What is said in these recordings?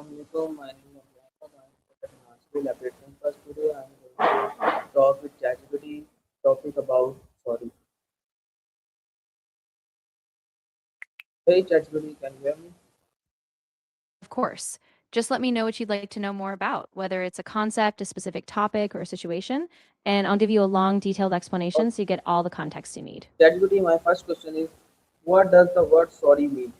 Assalamualaikum. My name is Mohammed. I'm a school application. First today I'm going to talk with ChatGPT topic about sorry. Hey ChatGPT, can you hear me? Of course. Just let me know what you'd like to know more about, whether it's a concept, a specific topic, or a situation, and I'll give you a long, detailed Okay. explanation so you get all the context you need. ChatGPT, my first question is, what does the word sorry mean?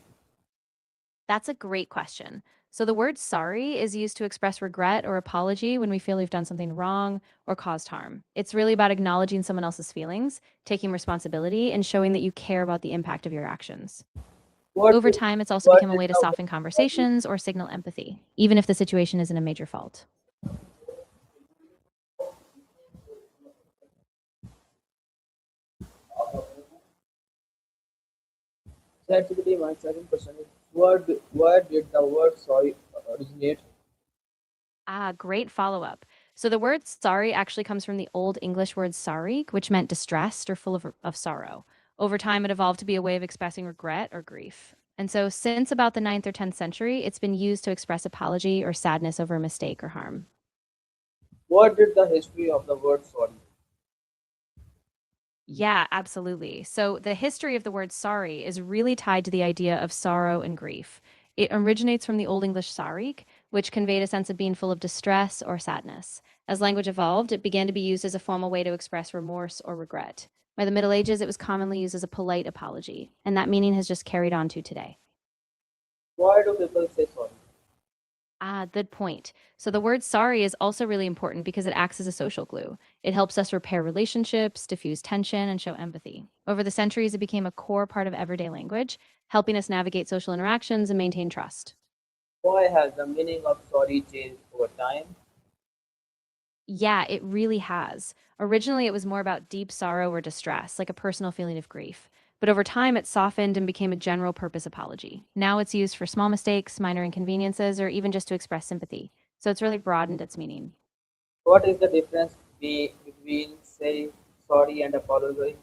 That's a great question. So, the word sorry is used to express regret or apology when we feel we've done something wrong or caused harm. It's really about acknowledging someone else's feelings, taking responsibility, and showing that you care about the impact of your actions. What Over time, it's also what become a did way to the word soften sorry? conversations or signal empathy, even if the situation isn't a major fault. ChatGPT, my second question is, where did the word sorry originate? Great follow up. So the word sorry actually comes from the Old English word "sorry," which meant distressed or full of sorrow. Over time, it evolved to be a way of expressing regret or grief. And so, since about the ninth or 10th century, it's been used to express apology or sadness over a mistake or harm. What did the history of the word sorry? Yeah, absolutely. So, the history of the word sorry is really tied to the idea of sorrow and grief. It originates from the Old English sarik, which conveyed a sense of being full of distress or sadness. As language evolved, it began to be used as a formal way to express remorse or regret. By the Middle Ages, it was commonly used as a polite apology, and that meaning has just carried on to today. Why do people say sorry? Good point. So the word sorry is also really important because it acts as a social glue. It helps us repair relationships, diffuse tension, and show empathy. Over the centuries, it became a core part of everyday language, helping us navigate social interactions and maintain trust. Why has the meaning of sorry changed over time? Yeah, it really has. Originally, it was more about deep sorrow or distress, like a personal feeling of grief. But over time, it softened and became a general purpose apology. Now it's used for small mistakes, minor inconveniences, or even just to express sympathy. So it's really broadened its meaning. What is the difference between say sorry and apology?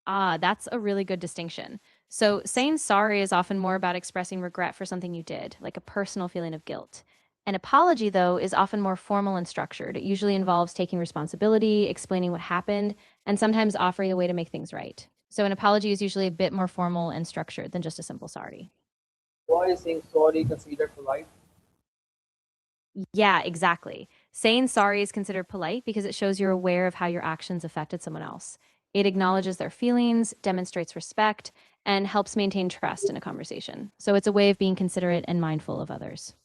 That's a really good distinction. So, saying sorry is often more about expressing regret for something you did, like a personal feeling of guilt. An apology, though, is often more formal and structured. It usually involves taking responsibility, explaining what happened, and sometimes offering a way to make things right. So, an apology is usually a bit more formal and structured than just a simple sorry. Why is saying sorry considered polite? Yeah, exactly. Saying sorry is considered polite because it shows you're aware of how your actions affected someone else. It acknowledges their feelings, demonstrates respect, and helps maintain trust in a conversation. So it's a way of being considerate and mindful of others.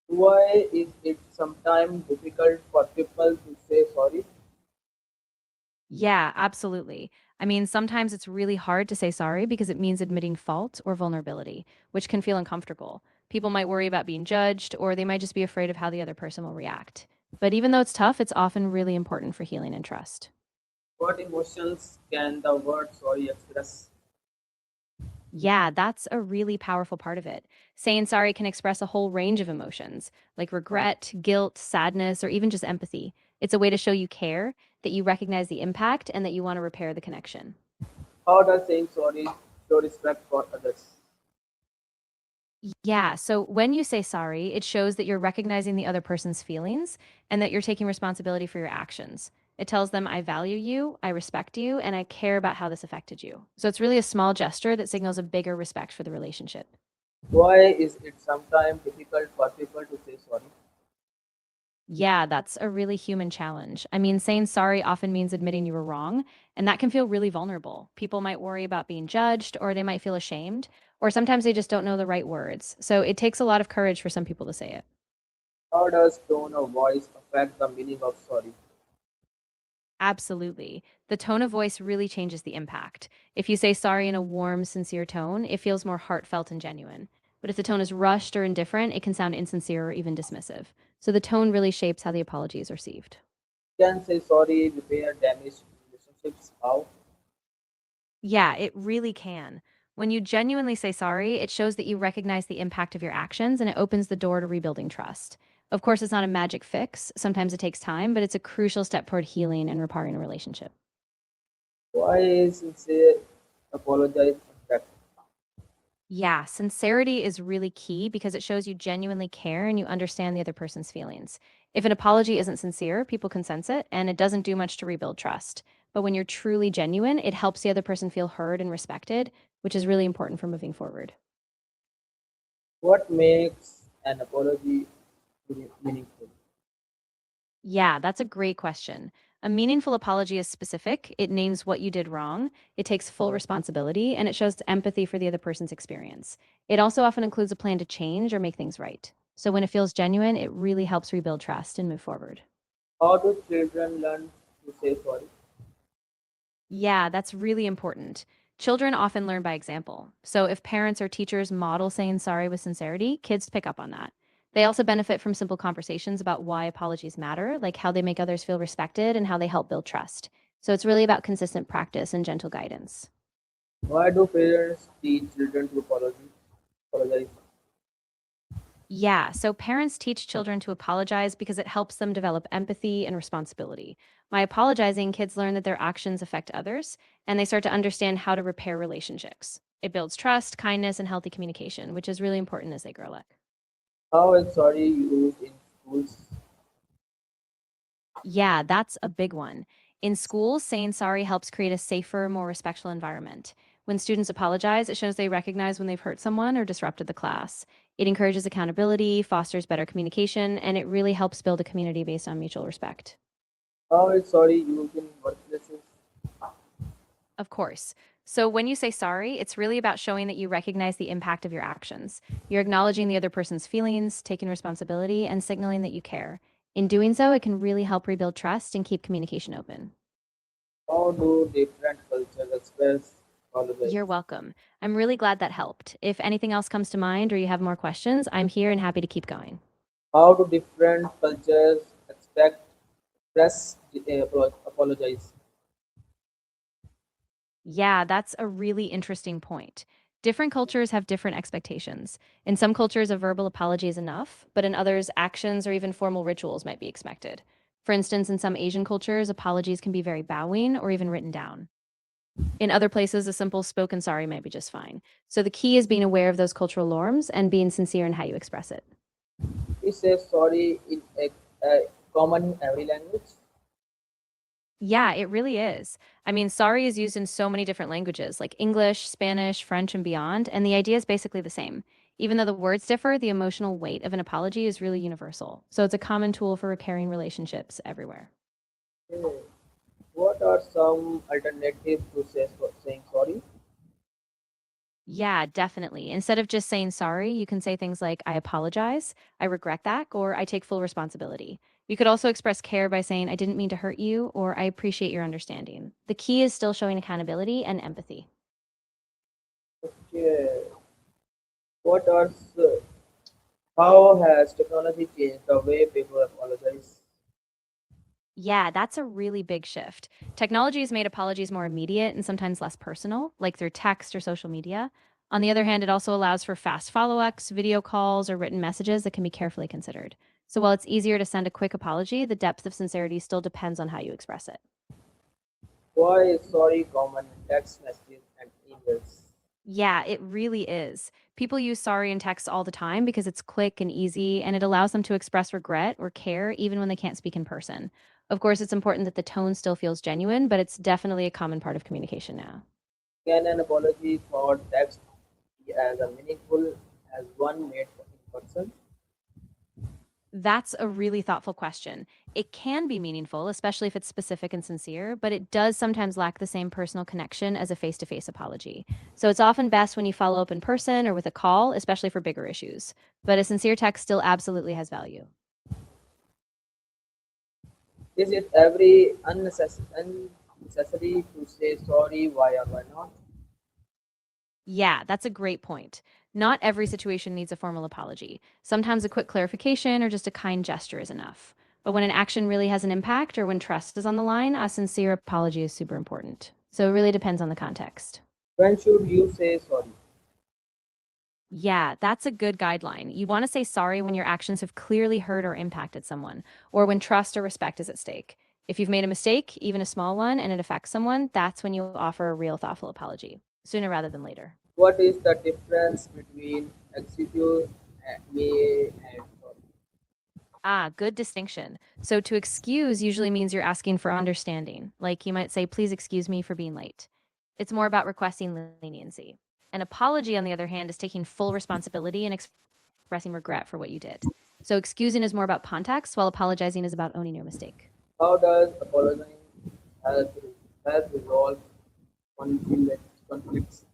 Why is it sometimes difficult for people to say sorry? Yeah, absolutely. I mean, sometimes it's really hard to say sorry because it means admitting fault or vulnerability, which can feel uncomfortable. People might worry about being judged, or they might just be afraid of how the other person will react. But even though it's tough, it's often really important for healing and trust. What emotions can the word sorry express? Yeah, that's a really powerful part of it. Saying sorry can express a whole range of emotions, like regret, guilt, sadness, or even just empathy. It's a way to show you care, that you recognize the impact, and that you want to repair the connection. How does saying sorry show respect for others? Yeah, so when you say sorry, it shows that you're recognizing the other person's feelings and that you're taking responsibility for your actions. It tells them, I value you, I respect you, and I care about how this affected you. So it's really a small gesture that signals a bigger respect for the relationship. Why is it sometimes difficult for people to say sorry? Yeah, that's a really human challenge. I mean, saying sorry often means admitting you were wrong, and that can feel really vulnerable. People might worry about being judged, or they might feel ashamed, or sometimes they just don't know the right words. So it takes a lot of courage for some people to say it. How does tone of voice affect the meaning of sorry? Absolutely. The tone of voice really changes the impact. If you say sorry in a warm, sincere tone, it feels more heartfelt and genuine. But if the tone is rushed or indifferent, it can sound insincere or even dismissive. So the tone really shapes how the apology is received. Can say sorry repair damaged relationships? How? Yeah, it really can. When you genuinely say sorry, it shows that you recognize the impact of your actions and it opens the door to rebuilding trust. Of course, it's not a magic fix. Sometimes it takes time, but it's a crucial step toward healing and repairing a relationship. Why is sincere apologize effective? Yeah, sincerity is really key because it shows you genuinely care and you understand the other person's feelings. If an apology isn't sincere, people can sense it, and it doesn't do much to rebuild trust. But when you're truly genuine, it helps the other person feel heard and respected, which is really important for moving forward. What makes an apology meaningful? Yeah, that's a great question. A meaningful apology is specific, it names what you did wrong, it takes full responsibility, and it shows empathy for the other person's experience. It also often includes a plan to change or make things right. So when it feels genuine, it really helps rebuild trust and move forward. How do children learn to say sorry? Yeah, that's really important. Children often learn by example. So if parents or teachers model saying sorry with sincerity, kids pick up on that. They also benefit from simple conversations about why apologies matter, like how they make others feel respected and how they help build trust. So it's really about consistent practice and gentle guidance. Why do parents teach children to apologize? Yeah, so parents teach children to apologize because it helps them develop empathy and responsibility. By apologizing, kids learn that their actions affect others and they start to understand how to repair relationships. It builds trust, kindness, and healthy communication, which is really important as they grow up. How is sorry used in schools? Yeah, that's a big one. In schools, saying sorry helps create a safer, more respectful environment. When students apologize, it shows they recognize when they've hurt someone or disrupted the class. It encourages accountability, fosters better communication, and it really helps build a community based on mutual respect. How is sorry used in workplaces? Of course. So when you say sorry, it's really about showing that you recognize the impact of your actions. You're acknowledging the other person's feelings, taking responsibility, and signaling that you care. In doing so, it can really help rebuild trust and keep communication open. How do different cultures express apologize? You're welcome. I'm really glad that helped. If anything else comes to mind or you have more questions, I'm here and happy to keep going. How do different cultures express apologize? Yeah, that's a really interesting point. Different cultures have different expectations. In some cultures, a verbal apology is enough, but in others, actions or even formal rituals might be expected. For instance, in some Asian cultures, apologies can be very bowing or even written down. In other places, a simple spoken sorry might be just fine. So the key is being aware of those cultural norms and being sincere in how you express it. We say sorry in a common every language. Yeah, it really is. I mean, sorry is used in so many different languages like English, Spanish, French, and beyond, and the idea is basically the same. Even though the words differ, the emotional weight of an apology is really universal. So it's a common tool for repairing relationships everywhere. Okay. What are some alternatives to saying sorry? Yeah, definitely. Instead of just saying sorry, you can say things like, I apologize, I regret that, or I take full responsibility. You could also express care by saying, I didn't mean to hurt you, or I appreciate your understanding. The key is still showing accountability and empathy. Okay. What are how has technology changed the way people apologize? Yeah, that's a really big shift. Technology has made apologies more immediate and sometimes less personal, like through text or social media. On the other hand, it also allows for fast follow ups, video calls, or written messages that can be carefully considered. So while it's easier to send a quick apology, the depth of sincerity still depends on how you express it. Why is sorry common in text messages and emails? Yeah, it really is. People use sorry in text all the time because it's quick and easy, and it allows them to express regret or care even when they can't speak in person. Of course, it's important that the tone still feels genuine, but it's definitely a common part of communication now. Can an apology for text be as meaningful as one made in person? That's a really thoughtful question. It can be meaningful, especially if it's specific and sincere, but it does sometimes lack the same personal connection as a face to face apology. So it's often best when you follow up in person or with a call, especially for bigger issues. But a sincere text still absolutely has value. Is it every unnecessary to say sorry? Why or why not? Yeah, that's a great point. Not every situation needs a formal apology. Sometimes a quick clarification or just a kind gesture is enough. But when an action really has an impact or when trust is on the line, a sincere apology is super important. So it really depends on the context. When should you say sorry? Yeah, that's a good guideline. You want to say sorry when your actions have clearly hurt or impacted someone, or when trust or respect is at stake. If you've made a mistake, even a small one, and it affects someone, that's when you offer a real thoughtful apology. sooner rather than later. What is the difference between excuse me and sorry? Ah, good distinction. So to excuse usually means you're asking for understanding. Like you might say, please excuse me for being late. It's more about requesting leniency. An apology, on the other hand, is taking full responsibility and expressing regret for what you did. So excusing is more about context, while apologizing is about owning your mistake. How does apologizing help, help resolve conflicts?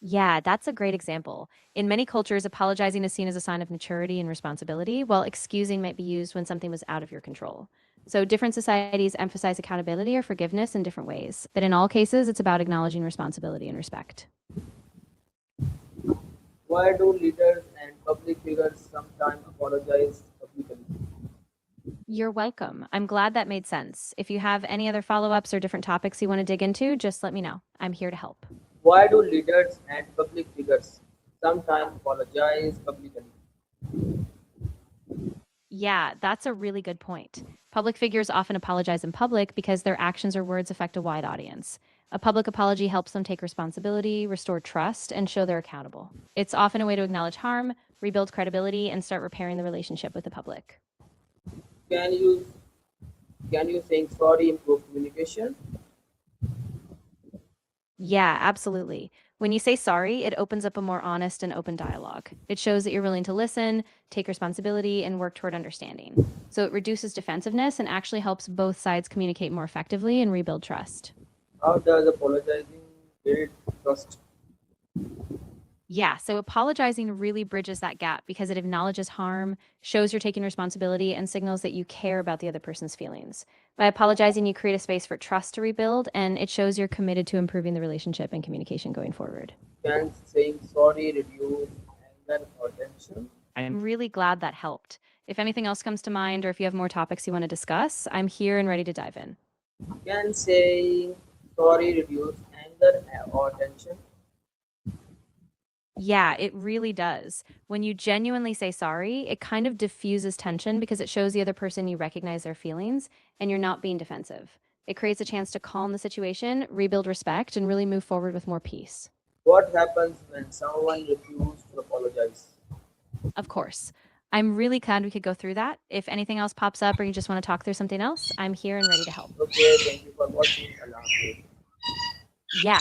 Yeah, that's a great example. In many cultures, apologizing is seen as a sign of maturity and responsibility, while excusing might be used when something was out of your control. So, different societies emphasize accountability or forgiveness in different ways, but in all cases, it's about acknowledging responsibility and respect. Why do leaders and public figures sometimes apologize publicly? You're welcome. I'm glad that made sense. If you have any other follow ups or different topics you want to dig into, just let me know. I'm here to help. Why do leaders and public figures sometimes apologize publicly? Yeah, that's a really good point. Public figures often apologize in public because their actions or words affect a wide audience. A public apology helps them take responsibility, restore trust, and show they're accountable. It's often a way to acknowledge harm, rebuild credibility, and start repairing the relationship with the public. Can you can you saying sorry improve communication? Yeah, absolutely. When you say sorry, it opens up a more honest and open dialogue. It shows that you're willing to listen, take responsibility, and work toward understanding. So it reduces defensiveness and actually helps both sides communicate more effectively and rebuild trust. How does apologizing build trust? Yeah, so apologizing really bridges that gap because it acknowledges harm, shows you're taking responsibility, and signals that you care about the other person's feelings. By apologizing, you create a space for trust to rebuild, and it shows you're committed to improving the relationship and communication going forward. Can saying sorry reduce anger or tension? I'm really glad that helped. If anything else comes to mind, or if you have more topics you want to discuss, I'm here and ready to dive in. Can saying sorry reduce anger or tension? Yeah, it really does. When you genuinely say sorry, it kind of diffuses tension because it shows the other person you recognize their feelings and you're not being defensive. It creates a chance to calm the situation, rebuild respect, and really move forward with more peace. What happens when someone refuses to apologize? Of course. I'm really glad we could go through that. If anything else pops up or you just want to talk through something else, I'm here and ready to help. Okay, thank you for watching. Allah Hafiz. Yeah,